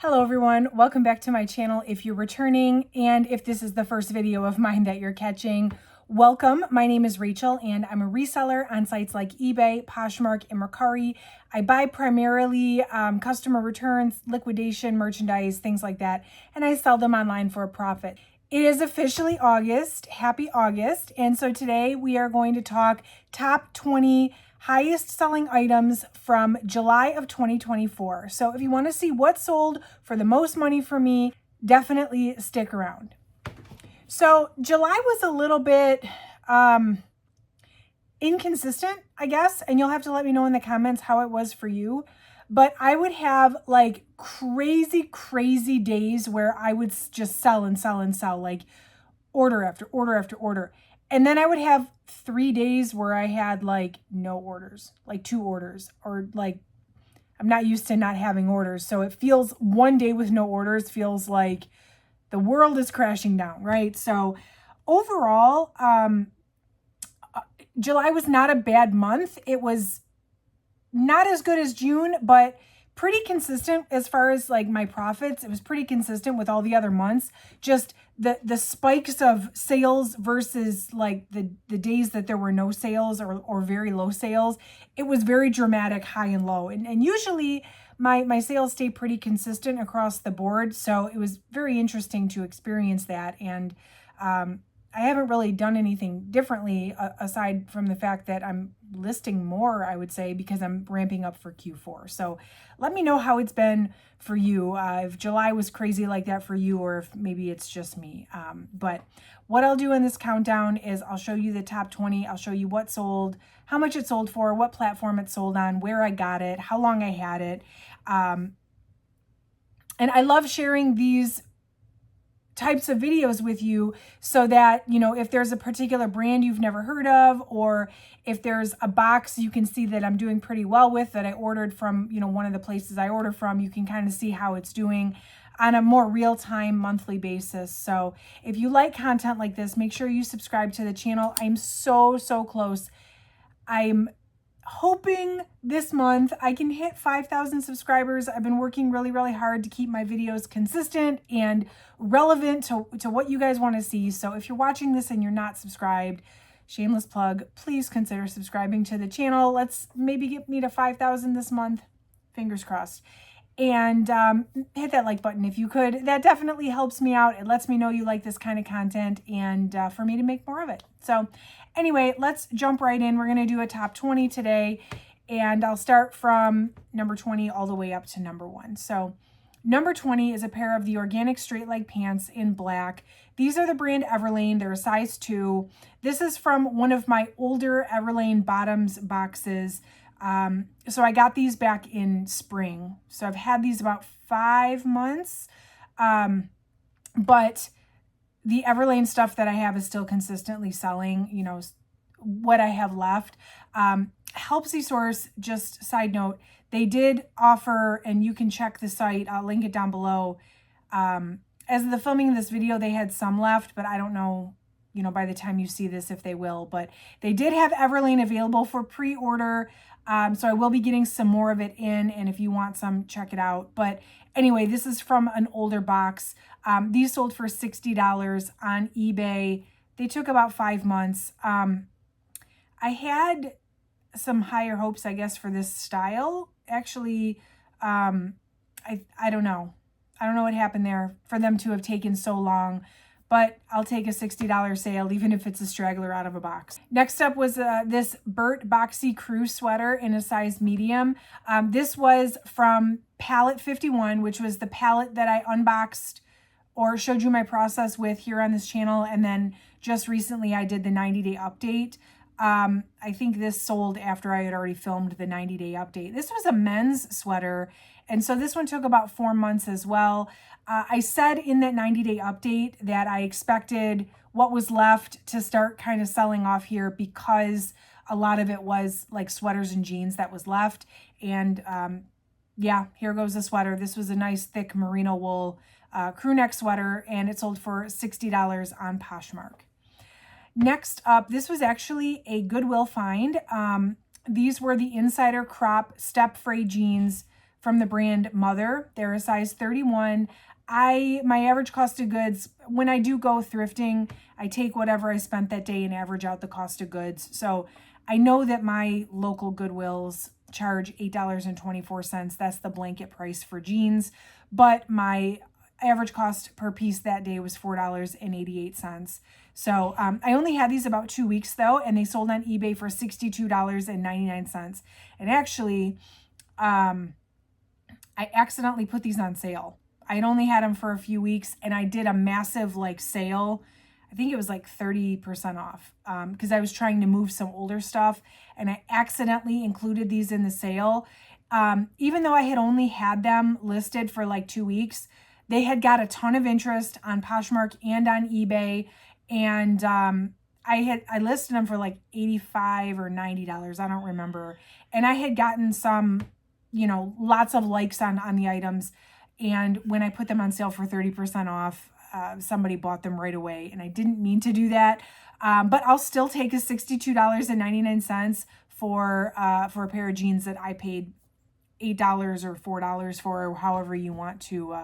Hello everyone, welcome back to my channel if you're returning, and if this is the first video of mine that you're catching, welcome. My name is Rachel and I'm a reseller on sites like eBay, Poshmark, and Mercari. I buy primarily customer returns, liquidation, merchandise, things like that, and I sell them online for a profit. It is officially August. Happy August. And so today we are going to talk top 20 highest selling items from July of 2024. So if you want to see what sold for the most money for me, definitely stick around. So July was a little bit inconsistent, I guess, and you'll have to let me know in the comments how it was for you. But I would have like crazy days where I would just sell and sell and sell, like order after order after order. And then I would have 3 days where I had like no orders, like 2 orders, or like I'm not used to not having orders. So it feels one day with no orders feels like the world is crashing down, right? So overall, July was not a bad month. It was not as good as June, but pretty consistent as far as like my profits. It was pretty consistent with all the other months. Just the spikes of sales versus like the days that there were no sales or very low sales. It was very dramatic, high and low. And usually my sales stay pretty consistent across the board. So it was very interesting to experience that. And I haven't really done anything differently aside from the fact that I'm listing more, I would say, because I'm ramping up for Q4. So let me know how it's been for you, if July was crazy like that for you, or if maybe it's just me. But what I'll do in this countdown is I'll show you the top 20. I'll show you what sold, how much it sold for, what platform it sold on, where I got it, how long I had it. And I love sharing these types of videos with you so that, you know, if there's a particular brand you've never heard of, or if there's a box you can see that I'm doing pretty well with that I ordered from, you know, one of the places I order from, you can kind of see how it's doing on a more real-time monthly basis. So if you like content like this, make sure you subscribe to the channel. I'm so close. I'm hoping this month I can hit 5,000 subscribers. I've been working really hard to keep my videos consistent and relevant to what you guys want to see. So if you're watching this and you're not subscribed, shameless plug, please consider subscribing to the channel. Let's maybe get me to 5,000 this month. Fingers crossed. And hit that like button if you could. That definitely helps me out. It lets me know you like this kind of content and for me to make more of it. So anyway, let's jump right in. We're going to do a top 20 today, and I'll start from number 20 all the way up to number 1. So number 20 is a pair of the organic straight leg pants in black. These are the brand Everlane. They're a size 2. This is from one of my older Everlane bottoms boxes. So I got these back in spring. So I've had these about 5 months. But the Everlane stuff that I have is still consistently selling, you know, what I have left. Helpsy Source, just side note, they did offer, and you can check the site, I'll link it down below. As of the filming of this video, they had some left, but I don't know, you know, by the time you see this, if they will. But they did have Everlane available for pre-order. So I will be getting some more of it in, and if you want some, check it out. But anyway, this is from an older box. These sold for $60 on eBay. They took about 5 months. I had some higher hopes, I guess, for this style. Actually, I don't know. I don't know what happened there for them to have taken so long. But I'll take a $60 sale, even if it's a straggler out of a box. Next up was this Bert Boxy Crew sweater in a size medium. This was from Pallet 51, which was the pallet that I unboxed or showed you my process with here on this channel. And then just recently I did the 90-day update. I think this sold after I had already filmed the 90-day update. This was a men's sweater, and so this one took about 4 months as well. I said in that 90-day update that I expected what was left to start kind of selling off here because a lot of it was like sweaters and jeans that was left. And yeah, here goes the sweater. This was a nice thick merino wool crew neck sweater, and it sold for $60 on Poshmark. Next up, this was actually a Goodwill find. These were the Insider Crop Step Frayed jeans from the brand Mother. They're a size 31. My average cost of goods, when I do go thrifting, I take whatever I spent that day and average out the cost of goods. So I know that my local Goodwills charge $8.24. That's the blanket price for jeans. But my average cost per piece that day was $4.88. So I only had these about 2 weeks though, and they sold on eBay for $62.99. And actually, I accidentally put these on sale. I'd only had them for a few weeks, and I did a massive like sale. I think it was like 30% off because I was trying to move some older stuff, and I accidentally included these in the sale. Even though I had only had them listed for like 2 weeks, they had got a ton of interest on Poshmark and on eBay. And I listed them for like $85 or $90. I don't remember. And I had gotten some, lots of likes on the items. And when I put them on sale for 30% off, somebody bought them right away. And I didn't mean to do that. But I'll still take a $62.99 for a pair of jeans that I paid $8 or $4 for, or however you want to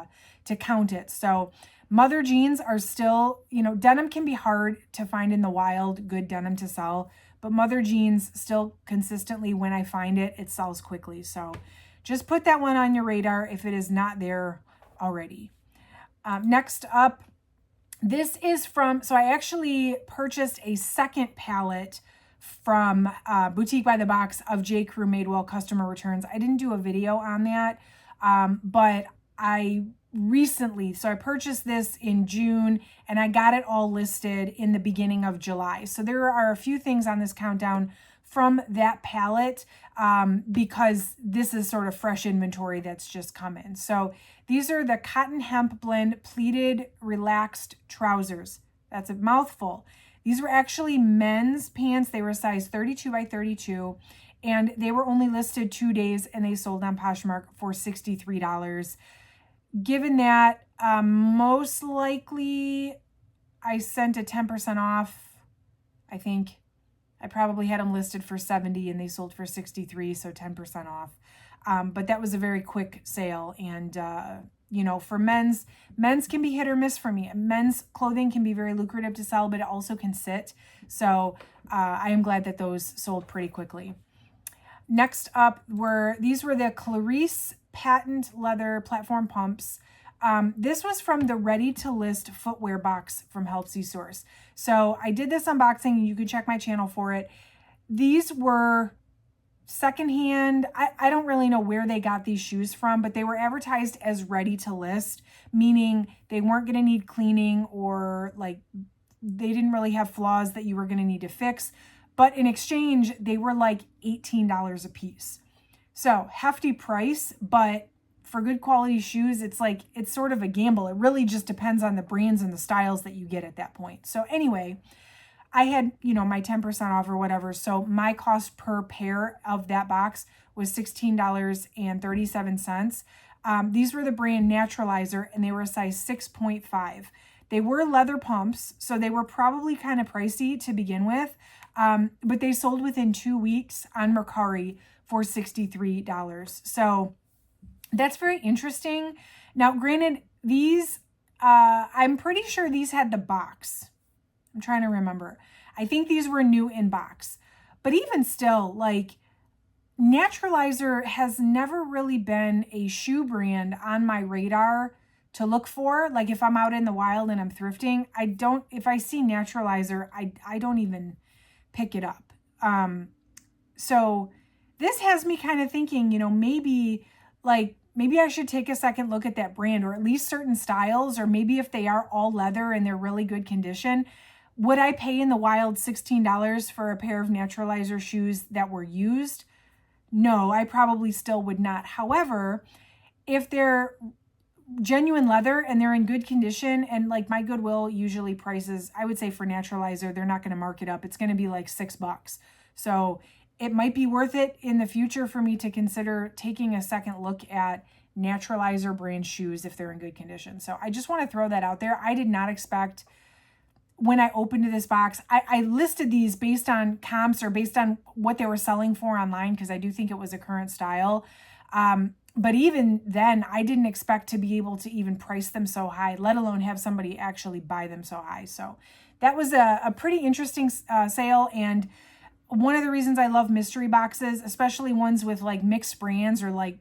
count it. So Mother jeans are still, denim can be hard to find in the wild, good denim to sell, but Mother jeans still consistently, when I find it, it sells quickly. So just put that one on your radar if it is not there already. Next up, this is so I actually purchased a second pallet from Boutique by the Box of J. Crew Madewell customer returns. I didn't do a video on that, but I purchased this in June, and I got it all listed in the beginning of July. So there are a few things on this countdown from that pallet because this is sort of fresh inventory that's just come in. So these are the cotton hemp blend pleated relaxed trousers. That's a mouthful. These were actually men's pants. They were size 32 by 32, and they were only listed 2 days, and they sold on Poshmark for $63. Given that, most likely I sent a 10% off. I think I probably had them listed for 70 and they sold for 63, so 10% off. But that was a very quick sale. And, for men's can be hit or miss for me. Men's clothing can be very lucrative to sell, but it also can sit. So I am glad that those sold pretty quickly. Next up these were the Clarice patent leather platform pumps. This was from the ready to list footwear box from Helpsy Source. So I did this unboxing, and you can check my channel for it. These were secondhand. I don't really know where they got these shoes from, but they were advertised as ready to list, meaning they weren't going to need cleaning, or like they didn't really have flaws that you were going to need to fix. But in exchange, they were like $18 a piece. So hefty price, but for good quality shoes, it's sort of a gamble. It really just depends on the brands and the styles that you get at that point. So anyway, I had, my 10% off or whatever. So my cost per pair of that box was $16.37. These were the brand Naturalizer, and they were a size 6.5. They were leather pumps, so they were probably kind of pricey to begin with. But they sold within 2 weeks on Mercari for $63. So that's very interesting. Now, granted, these, I'm pretty sure these had the box. I'm trying to remember. I think these were new in box. But even still, like, Naturalizer has never really been a shoe brand on my radar to look for. Like, if I'm out in the wild and I'm thrifting, if I see Naturalizer, I don't even pick it up. So this has me kind of thinking, maybe I should take a second look at that brand, or at least certain styles, or maybe if they are all leather and they're really good condition. Would I pay in the wild $16 for a pair of Naturalizer shoes that were used? No, I probably still would not. However, if they're genuine leather and they're in good condition, and like my Goodwill usually prices, I would say for Naturalizer, they're not going to mark it up. It's going to be like $6. So it might be worth it in the future for me to consider taking a second look at Naturalizer brand shoes if they're in good condition. So I just want to throw that out there. I did not expect, when I opened this box, I listed these based on comps or based on what they were selling for online, because I do think it was a current style. But even then, I didn't expect to be able to even price them so high, let alone have somebody actually buy them so high. So that was a pretty interesting sale. And one of the reasons I love mystery boxes, especially ones with like mixed brands or like,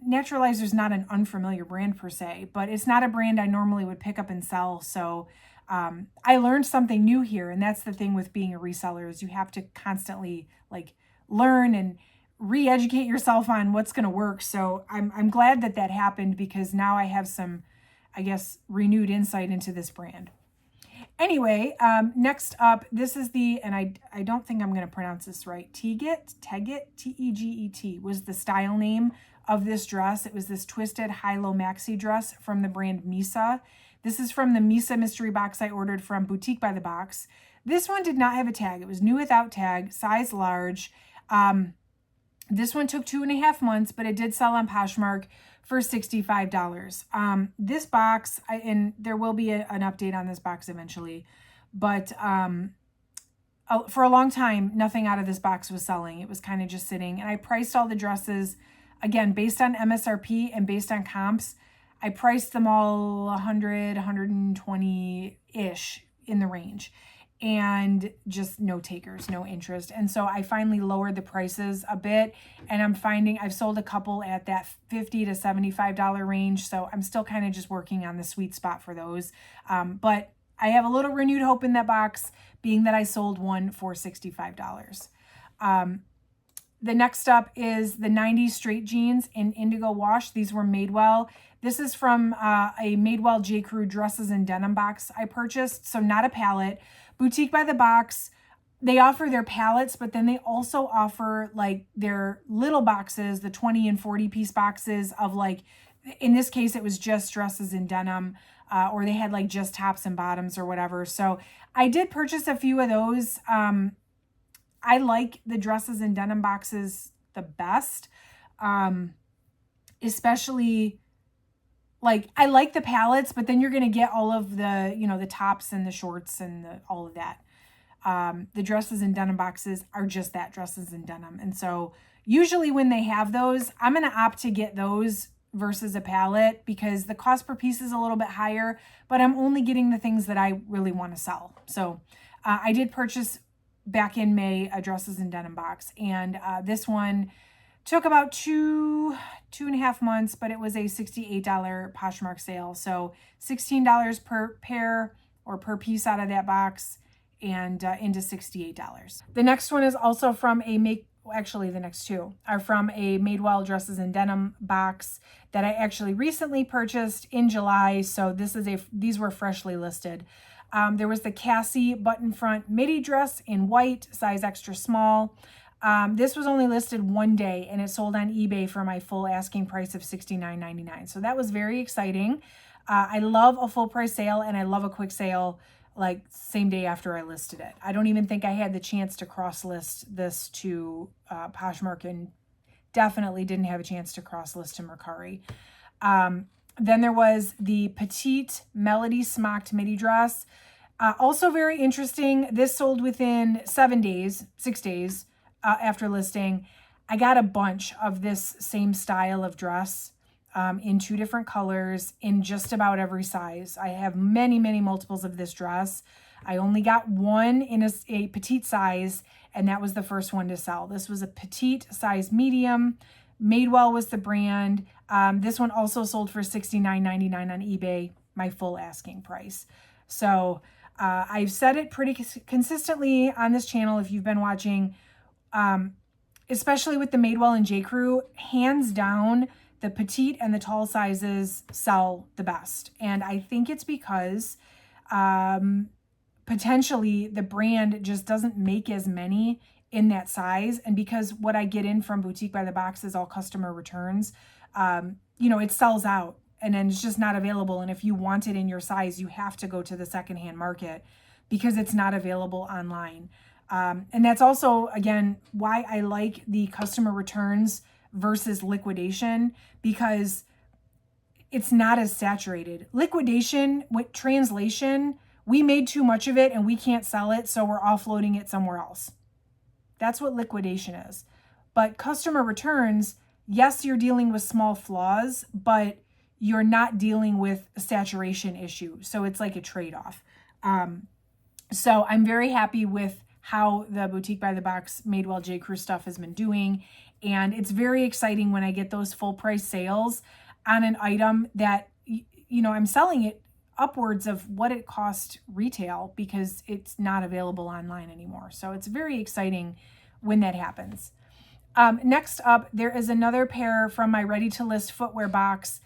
Naturalizer is not an unfamiliar brand per se, but it's not a brand I normally would pick up and sell. So I learned something new here. And that's the thing with being a reseller, is you have to constantly like learn and re-educate yourself on what's going to work. So I'm glad that that happened, because now I have some, I guess, renewed insight into this brand. Anyway, next up, this is the, and I don't think I'm going to pronounce this right, Teget, Teget, was the style name of this dress. It was this twisted high-low maxi dress from the brand Misa. This is from the Misa mystery box I ordered from Boutique by the Box. This one did not have a tag. It was new without tag, size large. This one took 2.5 months, but it did sell on Poshmark for $65. This box, and there will be an update on this box eventually, but for a long time, nothing out of this box was selling. It was kind of just sitting, and I priced all the dresses, again, based on MSRP and based on comps. I priced them all 100, 120-ish in the range, and just no takers, no interest. And so I finally lowered the prices a bit, and I'm finding I've sold a couple at that $50 to $75 range. So I'm still kind of just working on the sweet spot for those. But I have a little renewed hope in that box, being that I sold one for $65. The next up is the 90s straight jeans in indigo wash. These were Madewell. This is from a Madewell J. Crew dresses and denim box I purchased, so not a pallet. Boutique by the Box, they offer their pallets, but then they also offer like their little boxes, the 20 and 40 piece boxes of like, in this case, it was just dresses and denim, or they had like just tops and bottoms or whatever. So I did purchase a few of those. I like the dresses and denim boxes the best, especially like I like the palettes, but then you're going to get all of the, the tops and the shorts and all of that. The dresses and denim boxes are just that, dresses and denim. And so usually when they have those, I'm going to opt to get those versus a pallet, because the cost per piece is a little bit higher, but I'm only getting the things that I really want to sell. So I did purchase back in May a dresses and denim box, and this one took about 2.5 months, but it was a $68 Poshmark sale. So $16 per pair or per piece out of that box, and into $68. The next one is also from actually the next two are from a Madewell dresses and denim box that I actually recently purchased in July. So these were freshly listed. There was the Cassie button front midi dress in white, size extra small. This was only listed one day, and it sold on eBay for my full asking price of $69.99. So that was very exciting. I love a full price sale, and I love a quick sale like same day after I listed it. I don't even think I had the chance to cross list this to Poshmark, and definitely didn't have a chance to cross list to Mercari. Then there was the Petite Melody Smocked midi dress. Also very interesting. This sold within 6 days after listing. I got a bunch of this same style of dress in 2 different colors in just about every size. I have many, many multiples of this dress. I only got one in a petite size, and that was the first one to sell. This was a petite size medium. Madewell was the brand. This one also sold for $69.99 on eBay, my full asking price. So I've said it pretty consistently on this channel if you've been watching, especially with the Madewell and J. Crew, hands down, the petite and the tall sizes sell the best. And I think it's because potentially the brand just doesn't make as many in that size. And because what I get in from Boutique by the Box is all customer returns, it sells out and then it's just not available. And if you want it in your size, you have to go to the secondhand market because it's not available online. And that's also, again, why I like the customer returns versus liquidation, because it's not as saturated. Liquidation, with translation, we made too much of it and we can't sell it, so we're offloading it somewhere else. That's what liquidation is. But customer returns, yes, you're dealing with small flaws, but you're not dealing with a saturation issue. So it's like a trade-off. So I'm very happy with how the Boutique by the Box Madewell J. Crew stuff has been doing. And it's very exciting when I get those full price sales on an item that, I'm selling it upwards of what it cost retail because it's not available online anymore. So it's very exciting when that happens. Next up, there is another pair from my ready to list footwear box.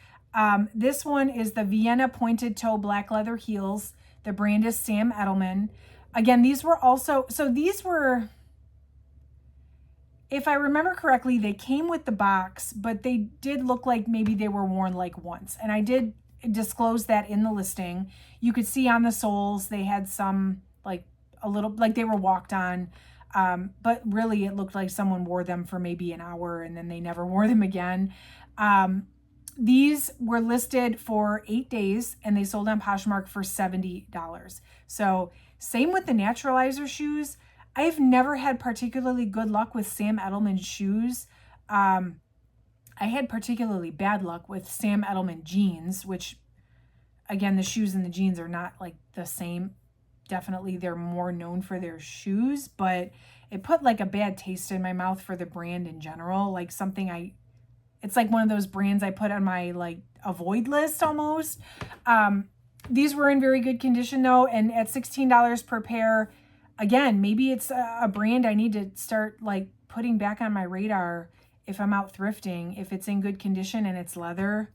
This one is the Vienna pointed toe black leather heels. The brand is Sam Edelman. Again, these were, if I remember correctly, they came with the box, but they did look like maybe they were worn like once. And I did disclose that in the listing. You could see on the soles, they had some like a little, like they were walked on. But really it looked like someone wore them for maybe an hour and then they never wore them again. These were listed for 8 days and they sold on Poshmark for $70. So same with the Naturalizer shoes. I've never had particularly good luck with Sam Edelman shoes. I had particularly bad luck with Sam Edelman jeans, which again, the shoes and the jeans are not like the same. Definitely they're more known for their shoes, but it put like a bad taste in my mouth for the brand in general. Like it's like one of those brands I put on my like avoid list almost. These were in very good condition though. And at $16 per pair, again, maybe it's a brand I need to start like putting back on my radar if I'm out thrifting. If it's in good condition and it's leather,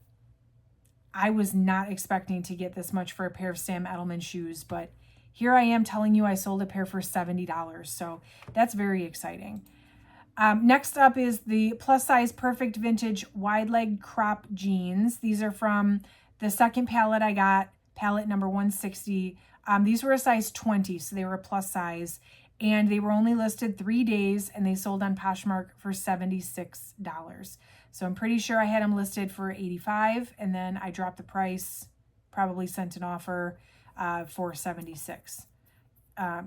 I was not expecting to get this much for a pair of Sam Edelman shoes, but here I am telling you I sold a pair for $70. So that's very exciting. Next up is the plus size perfect vintage wide leg crop jeans. These are from the second pallet I got, pallet number 160. These were a size 20, so they were a plus size. And they were only listed 3 days and they sold on Poshmark for $76. So I'm pretty sure I had them listed for $85 and then I dropped the price, probably sent an offer for $76.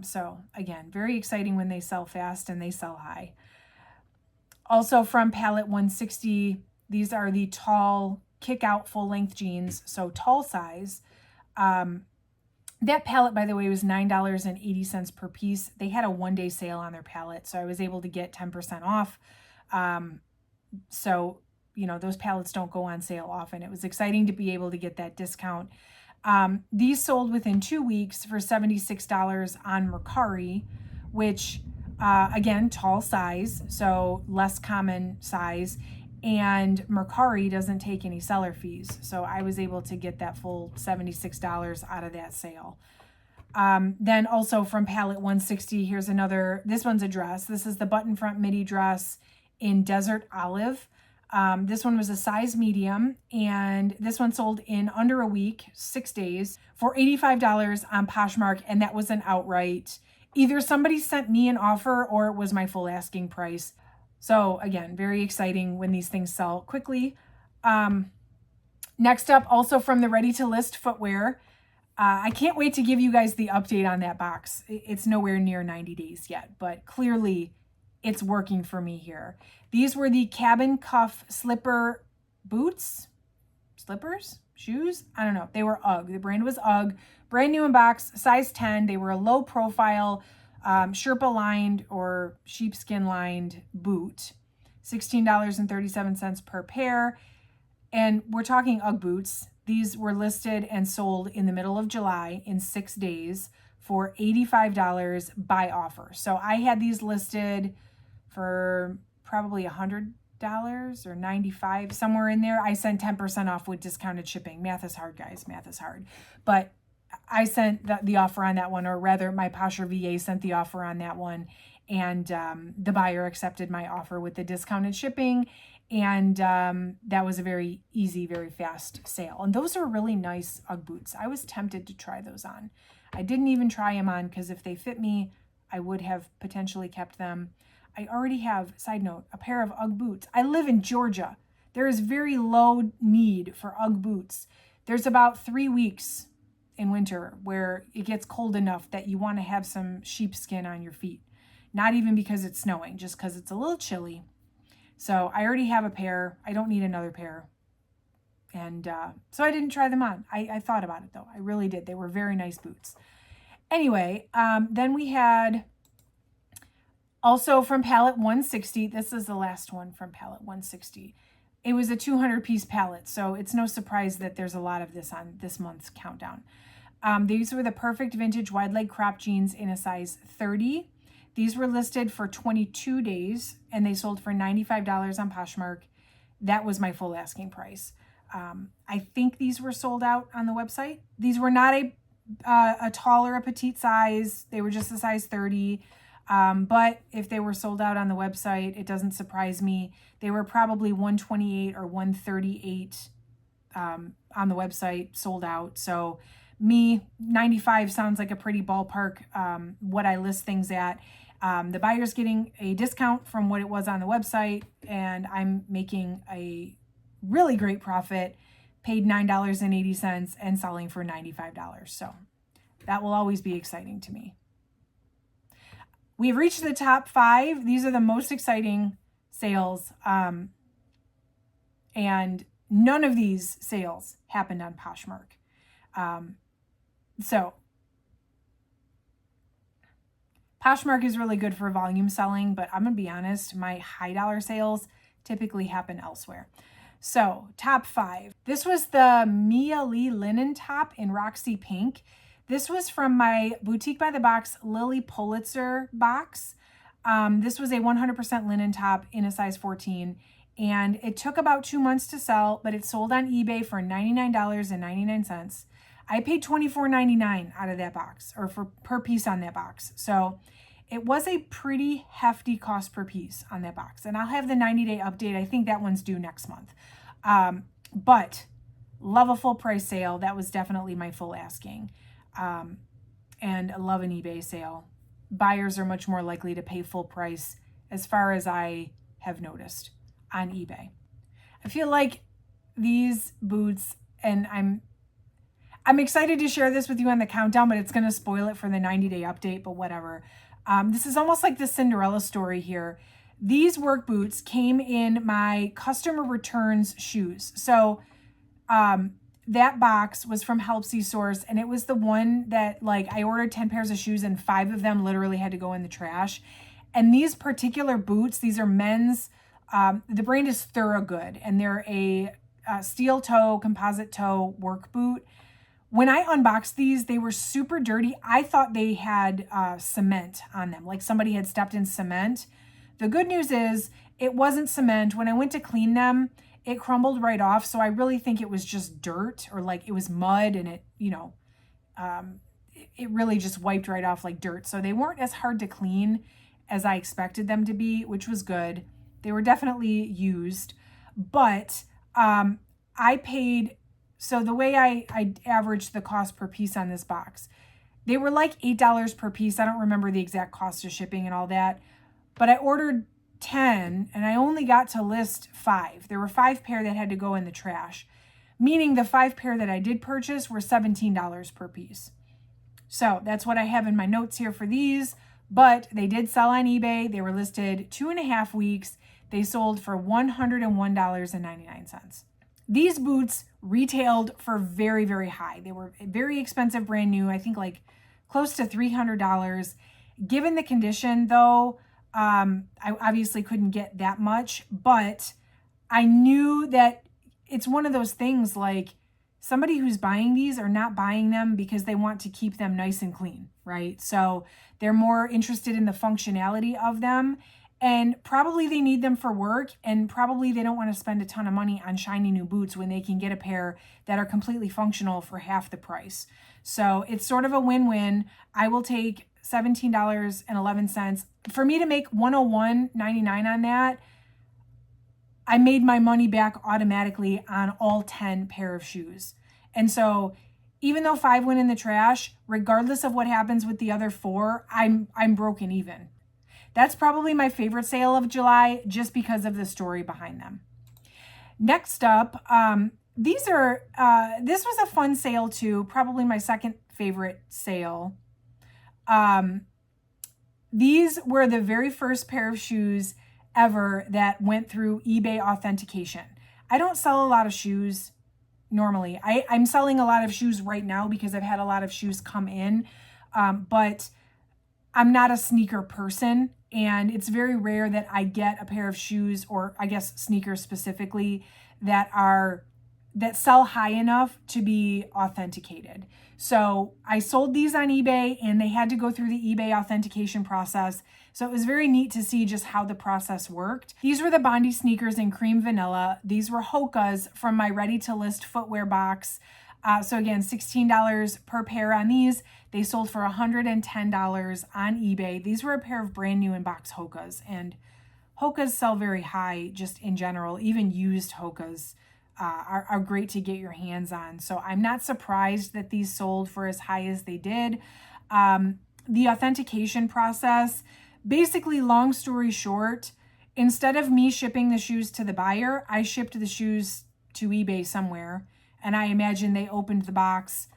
So again, very exciting when they sell fast and they sell high. Also from Pallet 160, these are the tall kick out full length jeans. So tall size. That pallet, by the way, was $9.80 per piece. They had a 1-day sale on their pallet, so I was able to get 10% off. So, those pallets don't go on sale often. It was exciting to be able to get that discount. These sold within 2 weeks for $76 on Mercari, which, again, tall size, so less common size. And Mercari doesn't take any seller fees. So I was able to get that full $76 out of that sale. Then also from Pallet 160, here's another, this one's a dress. This is the button front midi dress in Desert Olive. This one was a size medium, and this one sold in under a week, 6 days, for $85 on Poshmark, and that was an outright. Either somebody sent me an offer or it was my full asking price. So again, very exciting when these things sell quickly. Next up, also from the ready to list footwear. I can't wait to give you guys the update on that box. It's nowhere near 90 days yet, but clearly it's working for me here. These were the cabin cuff slipper boots, shoes. I don't know. They were UGG. The brand was UGG, brand new in box, size 10. They were a low profile, Sherpa lined or sheepskin lined boot, $16.37 per pair. And we're talking UGG boots. These were listed and sold in the middle of July in 6 days for $85 by offer. So I had these listed for probably $100 or $95, somewhere in there. I sent 10% off with discounted shipping. Math is hard, guys. Math is hard. But I sent the offer on that one, or rather my Posher VA sent the offer on that one. And the buyer accepted my offer with the discounted shipping. And that was a very easy, very fast sale. And those are really nice UGG boots. I was tempted to try those on. I didn't even try them on because if they fit me, I would have potentially kept them. I already have, side note, a pair of UGG boots. I live in Georgia. There is very low need for UGG boots. There's about 3 weeks in winter where it gets cold enough that you want to have some sheepskin on your feet. Not even because it's snowing, just because it's a little chilly. So I already have a pair. I don't need another pair. And so I didn't try them on. I thought about it though. I really did. They were very nice boots. Anyway, then we had also from Pallet 160. This is the last one from Pallet 160. It was a 200-piece pallet, so it's no surprise that there's a lot of this on this month's countdown. These were the perfect vintage wide leg crop jeans in a size 30. These were listed for 22 days, and they sold for $95 on Poshmark. That was my full asking price. I think these were sold out on the website. These were not a tall or a petite size. They were just a size 30. But if they were sold out on the website, it doesn't surprise me. They were probably 128 or 138 on the website, sold out. So 95 sounds like a pretty ballpark what I list things at. The buyer's getting a discount from what it was on the website, and I'm making a really great profit, paid $9.80 and selling for $95. So that will always be exciting to me. We've reached the top 5. These are the most exciting sales. And none of these sales happened on Poshmark. So Poshmark is really good for volume selling, but I'm going to be honest, my high dollar sales typically happen elsewhere. So top 5. This was the Mia Lee linen top in Roxy Pink. This was from my Boutique by the Box Lily Pulitzer box. This was a 100% linen top in a size 14, and it took about 2 months to sell, but it sold on eBay for $99.99. I paid $24.99 out of that box, or per piece on that box. So it was a pretty hefty cost per piece on that box. And I'll have the 90-day update. I think that one's due next month. But love a full price sale. That was definitely my full asking. And I love an eBay sale. Buyers are much more likely to pay full price, as far as I have noticed on eBay. I feel like these boots, and I'm excited to share this with you on the countdown, but it's going to spoil it for the 90-day update, but whatever. This is almost like the Cinderella story here. These work boots came in my customer returns shoes. So that box was from Helpsy Source, and it was the one that, like, I ordered 10 pairs of shoes and 5 of them literally had to go in the trash. And these particular boots, these are men's, the brand is Thorogood, and they're a steel toe, composite toe work boot. When I unboxed these, they were super dirty. I thought they had cement on them, like somebody had stepped in cement. The good news is it wasn't cement. When I went to clean them, it crumbled right off. So I really think it was just dirt, or like it was mud, and it, it really just wiped right off like dirt. So they weren't as hard to clean as I expected them to be, which was good. They were definitely used, but I paid. So the way I averaged the cost per piece on this box, they were like $8 per piece. I don't remember the exact cost of shipping and all that, but I ordered 10 and I only got to list 5. There were 5 pair that had to go in the trash, meaning the 5 pair that I did purchase were $17 per piece. So that's what I have in my notes here for these, but they did sell on eBay. They were listed 2.5 weeks. They sold for $101.99. These boots retailed for very, very high. They were very expensive, brand new. I think like close to $300. Given the condition though, I obviously couldn't get that much, but I knew that it's one of those things, like somebody who's buying these are not buying them because they want to keep them nice and clean, right? So they're more interested in the functionality of them. And probably they need them for work, and probably they don't want to spend a ton of money on shiny new boots when they can get a pair that are completely functional for half the price. So it's sort of a win-win. I will take $17.11. For me to make $101.99 on that, I made my money back automatically on all 10 pair of shoes. And so even though 5 went in the trash, regardless of what happens with the other 4, I'm broken even. That's probably my favorite sale of July, just because of the story behind them. Next up, this was a fun sale too, probably my second favorite sale. These were the very first pair of shoes ever that went through eBay authentication. I don't sell a lot of shoes normally. I'm selling a lot of shoes right now because I've had a lot of shoes come in, but I'm not a sneaker person, and it's very rare that I get a pair of shoes, or I guess sneakers specifically, that sell high enough to be authenticated. So I sold these on eBay, and they had to go through the eBay authentication process. So it was very neat to see just how the process worked. These were the Bondi sneakers in cream vanilla. These were Hoka's from my ready to list footwear box. So again, $16 per pair on these. They sold for $110 on eBay. These were a pair of brand new in box Hoka's, and Hoka's sell very high just in general. Even used Hoka's are great to get your hands on. So I'm not surprised that these sold for as high as they did. The authentication process, basically, long story short, instead of me shipping the shoes to the buyer, I shipped the shoes to eBay somewhere. And I imagine they opened the box,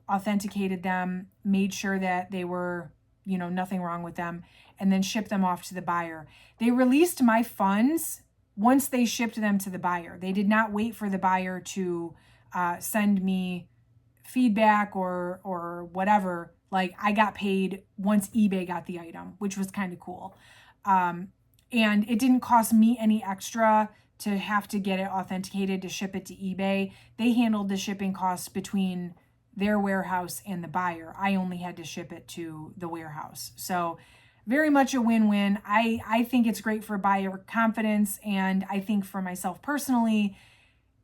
authenticated them, made sure that they were, nothing wrong with them, and then shipped them off to the buyer. They released my funds once they shipped them to the buyer. They did not wait for the buyer to send me feedback or whatever. Like, I got paid once eBay got the item, which was kind of cool. And it didn't cost me any extra to have to get it authenticated to ship it to eBay. They handled the shipping costs between their warehouse and the buyer. I only had to ship it to the warehouse. So very much a win-win. I think it's great for buyer confidence, and I think for myself personally,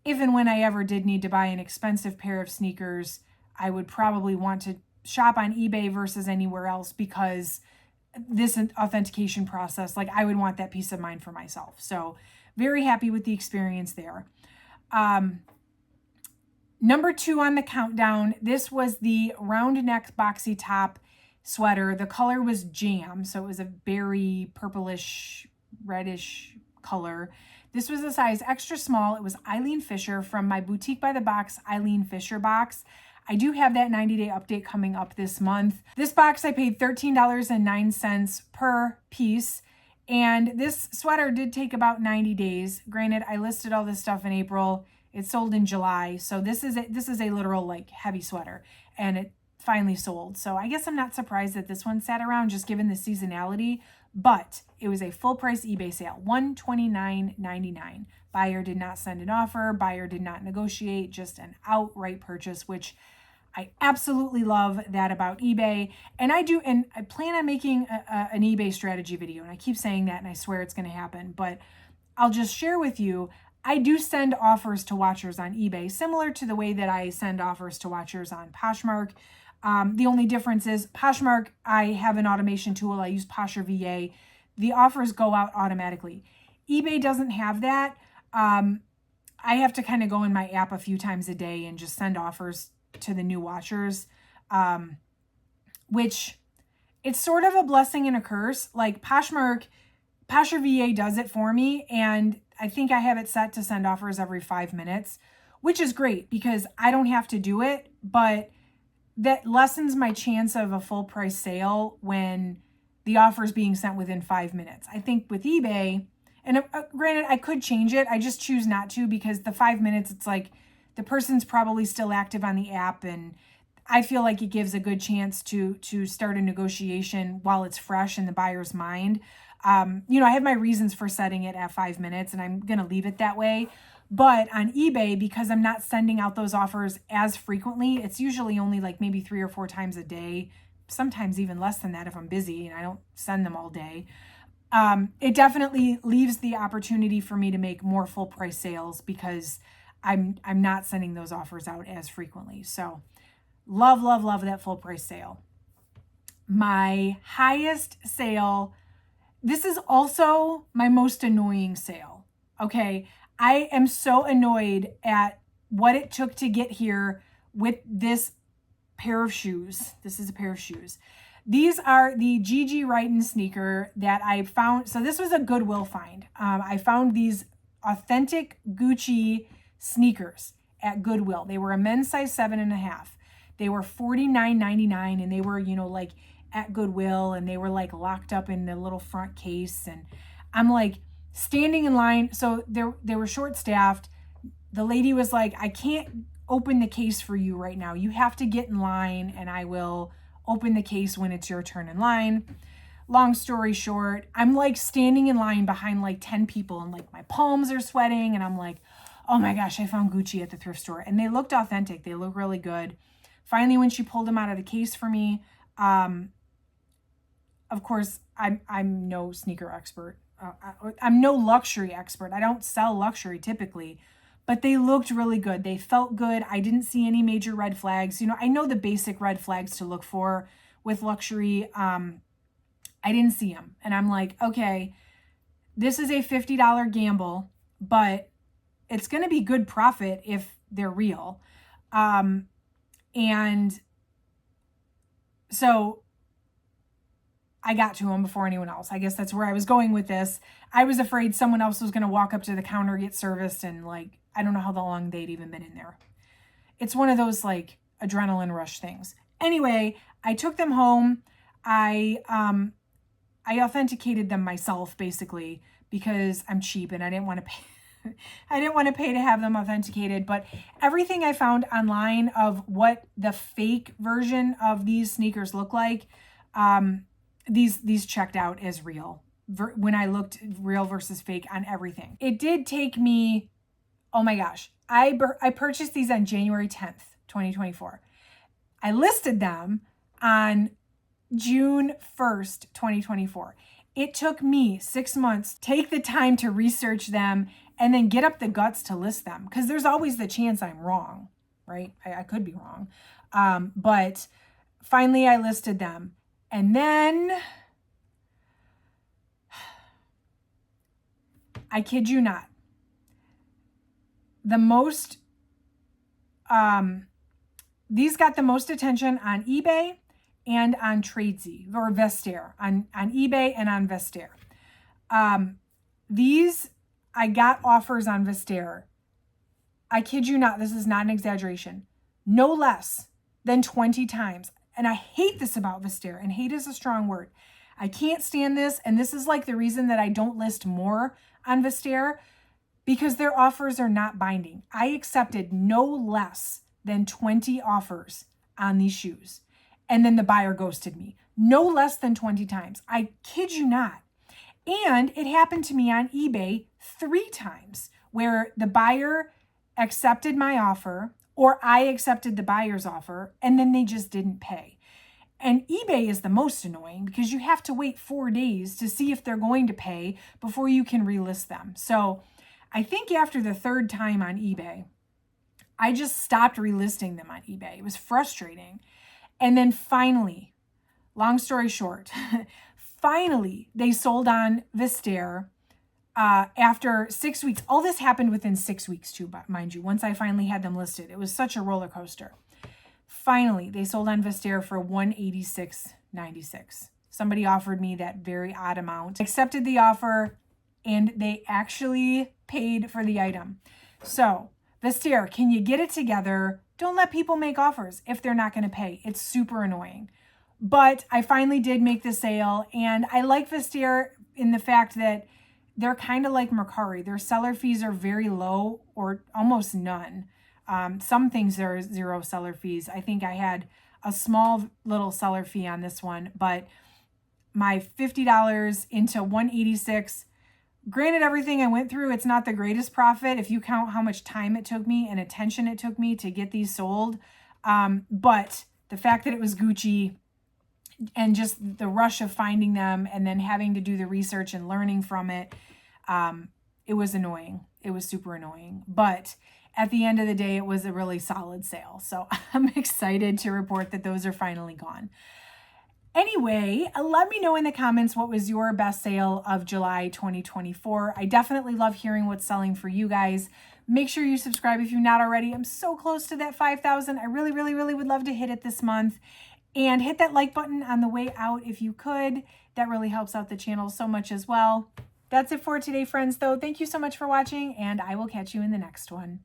if and when I ever did need to buy an expensive pair of sneakers, I would probably want to shop on eBay versus anywhere else, because this authentication process, like, I would want that peace of mind for myself. So very happy with the experience there. Number 2 on the countdown, this was the round neck boxy top sweater. The color was jam, so it was a berry purplish reddish color. This was a size extra small. It was Eileen Fisher from my Boutique by the Box Eileen Fisher box. I do have that 90-day update coming up this month. This box I paid $13.09 per piece, and this sweater did take about 90 days. Granted, I listed all this stuff in April. It sold in July, so this is a literal, like, heavy sweater, and it finally sold. So I guess I'm not surprised that this one sat around, just given the seasonality, but it was a full price eBay sale, $129.99. Buyer did not send an offer, buyer did not negotiate, just an outright purchase, which I absolutely love that about eBay. And I plan on making an eBay strategy video, and I keep saying that, and I swear it's going to happen, but I'll just share with you, I do send offers to watchers on eBay, similar to the way that I send offers to watchers on Poshmark. The only difference is Poshmark, I have an automation tool. I use Posher VA. The offers go out automatically. eBay doesn't have that. I have to kind of go in my app a few times a day and just send offers to the new watchers, which it's sort of a blessing and a curse. Like, Posher VA does it for me, and I think I have it set to send offers every 5 minutes, which is great because I don't have to do it, but that lessens my chance of a full price sale when the offer is being sent within 5 minutes. I think with eBay, and granted, I could change it. I just choose not to, because the 5 minutes, it's like the person's probably still active on the app, and I feel like it gives a good chance to start a negotiation while it's fresh in the buyer's mind. I have my reasons for setting it at 5 minutes, and I'm going to leave it that way. But on eBay, because I'm not sending out those offers as frequently, it's usually only like maybe 3 or 4 times a day, sometimes even less than that if I'm busy and I don't send them all day. It definitely leaves the opportunity for me to make more full price sales because I'm not sending those offers out as frequently. So love, love, love that full price sale. My highest sale, this is also my most annoying sale. Okay. I am so annoyed at what it took to get here with this pair of shoes. This is a pair of shoes. These are the Gigi Righton sneaker that I found. So this was a Goodwill find. I found these authentic Gucci sneakers at Goodwill. They were a men's size 7.5. They were $49.99, and they were, at Goodwill, and they were like locked up in the little front case. And I'm like, standing in line. So they were short staffed. The lady was like, I can't open the case for you right now. You have to get in line and I will open the case when it's your turn in line. Long story short, I'm like standing in line behind like 10 people and like my palms are sweating and I'm like, oh my gosh, I found Gucci at the thrift store. And they looked authentic. They look really good. Finally, when she pulled them out of the case for me, of course, I'm no sneaker expert. I'm no luxury expert. I don't sell luxury typically, but they looked really good. They felt good. I didn't see any major red flags. You know, I know the basic red flags to look for with luxury. I didn't see them. And I'm like, okay, this is a $50 gamble, but it's going to be good profit if they're real. And so I got to them before anyone else. I guess that's where I was going with this. I was afraid someone else was going to walk up to the counter, get serviced, and like, I don't know how long they'd even been in there. It's one of those like adrenaline rush things. Anyway, I took them home. I authenticated them myself basically because I'm cheap and I didn't want to pay. I didn't want to pay to have them authenticated, but everything I found online of what the fake version of these sneakers look like, these checked out as real. When I looked real versus fake on everything. It did take me, oh my gosh, I purchased these on January 10th, 2024. I listed them on June 1st, 2024. It took me 6 months to take the time to research them and then get up the guts to list them. Because there's always the chance I'm wrong, right? I could be wrong. But finally I listed them. And then, I kid you not, these got the most attention on eBay and on Tradesy or Vestiaire, on eBay and on Vestiaire. These, I got offers on Vestiaire. I kid you not, this is not an exaggeration, no less than 20 times. And I hate this about Vestiaire, and hate is a strong word. I can't stand this, and this is like the reason that I don't list more on Vestiaire, because their offers are not binding. I accepted no less than 20 offers on these shoes. And then the buyer ghosted me. No less than 20 times. I kid you not. And it happened to me on eBay 3 times where the buyer accepted my offer or I accepted the buyer's offer and then they just didn't pay. And eBay is the most annoying because you have to wait 4 days to see if they're going to pay before you can relist them. So I think after the 3rd time on eBay, I just stopped relisting them on eBay. It was frustrating. And then finally, long story short, finally they sold on Vestiaire after 6 weeks. All this happened within 6 weeks too, mind you, once I finally had them listed. It was such a roller coaster. Finally, they sold on Vestiaire for $186.96. Somebody offered me that very odd amount. I accepted the offer and they actually paid for the item. So, Vestiaire, can you get it together? Don't let people make offers if they're not going to pay. It's super annoying. But I finally did make the sale, and I like Vestiaire in the fact that they're kind of like Mercari. Their seller fees are very low or almost none. Some things there are 0 seller fees. I think I had a small little seller fee on this one, but my $50 into $186. Granted, everything I went through, it's not the greatest profit if you count how much time it took me and attention it took me to get these sold. But the fact that it was Gucci and just the rush of finding them and then having to do the research and learning from it, it was annoying. It was super annoying. But at the end of the day, it was a really solid sale. So I'm excited to report that those are finally gone. Anyway, let me know in the comments what was your best sale of July 2024. I definitely love hearing what's selling for you guys. Make sure you subscribe if you're not already. I'm so close to that 5,000. I really, really, really would love to hit it this month. And hit that like button on the way out if you could. That really helps out the channel so much as well. That's it for today, friends, though. Thank you so much for watching, and I will catch you in the next one.